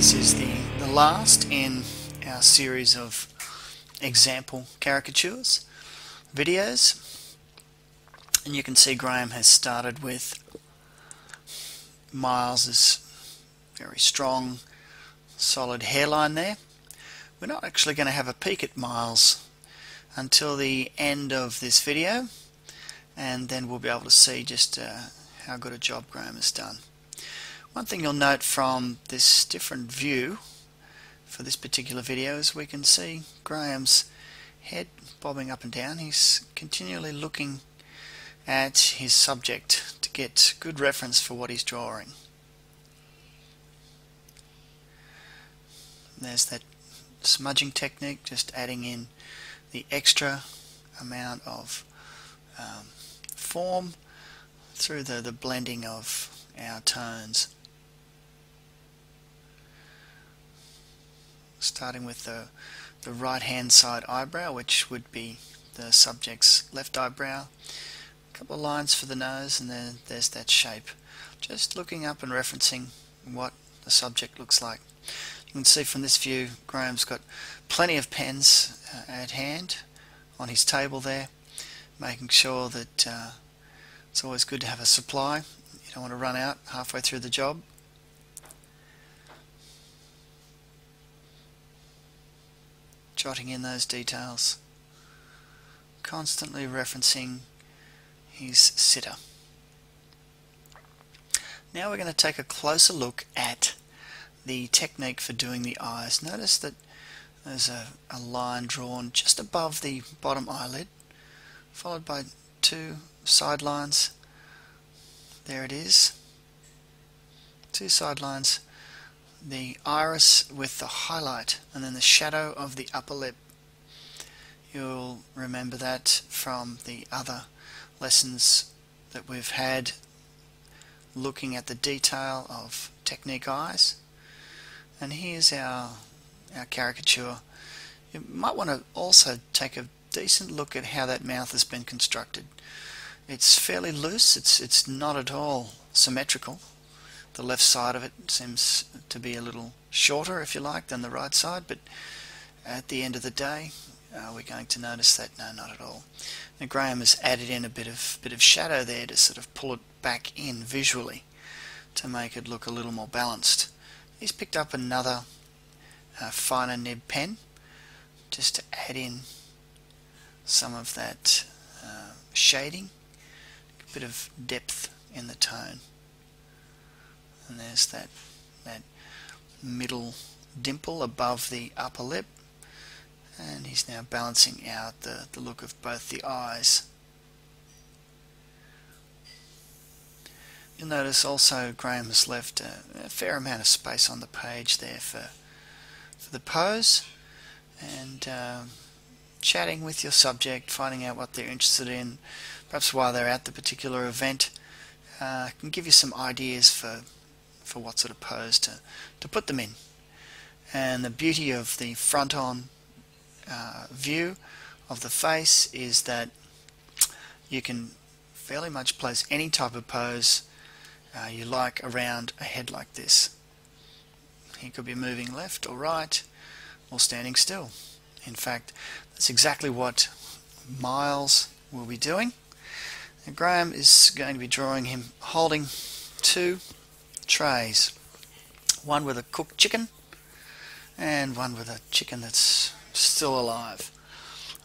This is the last in our series of example caricatures videos, and you can see Graham has started with Miles's very strong solid hairline there. We're not actually going to have a peek at Miles until the end of this video, and then we'll be able to see just how good a job Graham has done. One thing you'll note from this different view for this particular video is we can see Graham's head bobbing up and down. He's continually looking at his subject to get good reference for what he's drawing. There's that smudging technique, just adding in the extra amount of form through the blending of our tones. Starting with the right hand side eyebrow, which would be the subject's left eyebrow. A couple of lines for the nose, and then there's that shape. Just looking up and referencing what the subject looks like. You can see from this view Graham's got plenty of pens at hand on his table there, making sure that it's always good to have a supply. You don't want to run out halfway through the job. Jotting in those details, constantly referencing his sitter. Now we're going to take a closer look at the technique for doing the eyes. Notice that there's a line drawn just above the bottom eyelid, followed by two side lines. There it is, two side lines. The iris with the highlight, and then the shadow of the upper lip. You'll remember that from the other lessons that we've had looking at the detail of technique eyes. And here's our caricature. You might want to also take a decent look at how that mouth has been constructed. It's fairly loose, it's not at all symmetrical. The left side of it seems to be a little shorter, if you like, than the right side, but at the end of the day we're going to notice that no, not at all. And Graham has added in a bit of shadow there to sort of pull it back in visually to make it look a little more balanced. He's picked up another finer nib pen just to add in some of that shading, a bit of depth in the tone. And there's that middle dimple above the upper lip, and he's now balancing out the look of both the eyes. You'll notice also Graham has left a fair amount of space on the page there for the pose, and chatting with your subject, finding out what they're interested in, perhaps while they're at the particular event, can give you some ideas for what sort of pose to put them in. And the beauty of the front-on view of the face is that you can fairly much place any type of pose you like around a head like this. He could be moving left or right or standing still. In fact, that's exactly what Miles will be doing. And Graham is going to be drawing him holding two trays, one with a cooked chicken and one with a chicken that's still alive.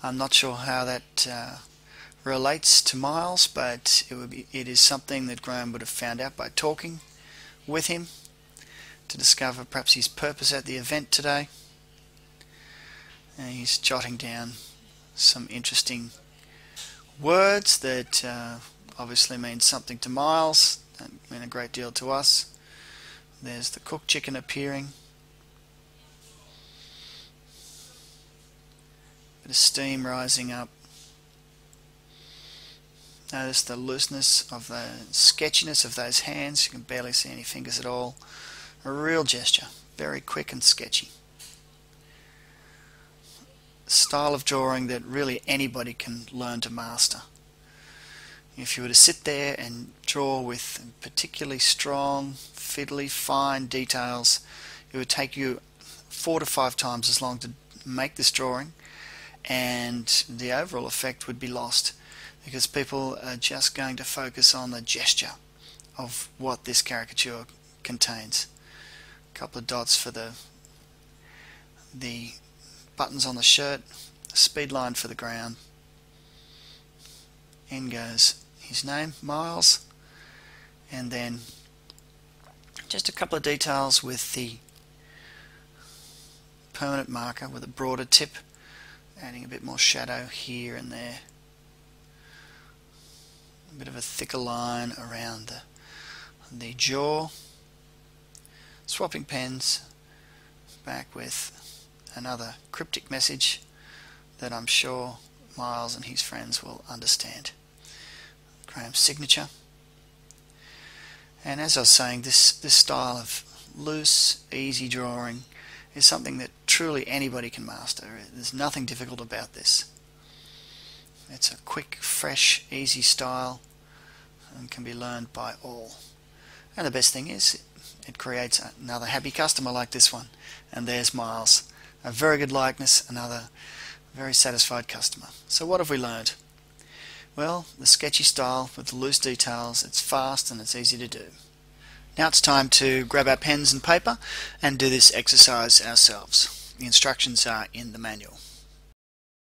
I'm not sure how that relates to Miles, but it is something that Graham would have found out by talking with him to discover perhaps his purpose at the event today. And he's jotting down some interesting words that obviously mean something to Miles, that mean a great deal to us. There's the cooked chicken appearing. Bit of steam rising up. Notice the looseness of the sketchiness of those hands. You can barely see any fingers at all. A real gesture, very quick and sketchy. Style of drawing that really anybody can learn to master. If you were to sit there and draw with particularly strong, fiddly, fine details, it would take you 4 to 5 times as long to make this drawing, and the overall effect would be lost because people are just going to focus on the gesture of what this caricature contains. A couple of dots for the buttons on the shirt, a speed line for the ground. In goes his name, Miles, and then just a couple of details with the permanent marker with a broader tip, adding a bit more shadow here and there, a bit of a thicker line around the jaw. Swapping pens, back with another cryptic message that I'm sure Miles and his friends will understand. Graham's signature. And as I was saying, this style of loose, easy drawing is something that truly anybody can master. There's nothing difficult about this. It's a quick, fresh, easy style and can be learned by all. And the best thing is it creates another happy customer like this one. And there's Miles. A very good likeness, another very satisfied customer. So what have we learned? Well, the sketchy style with the loose details, it's fast and it's easy to do. Now it's time to grab our pens and paper and do this exercise ourselves. The instructions are in the manual.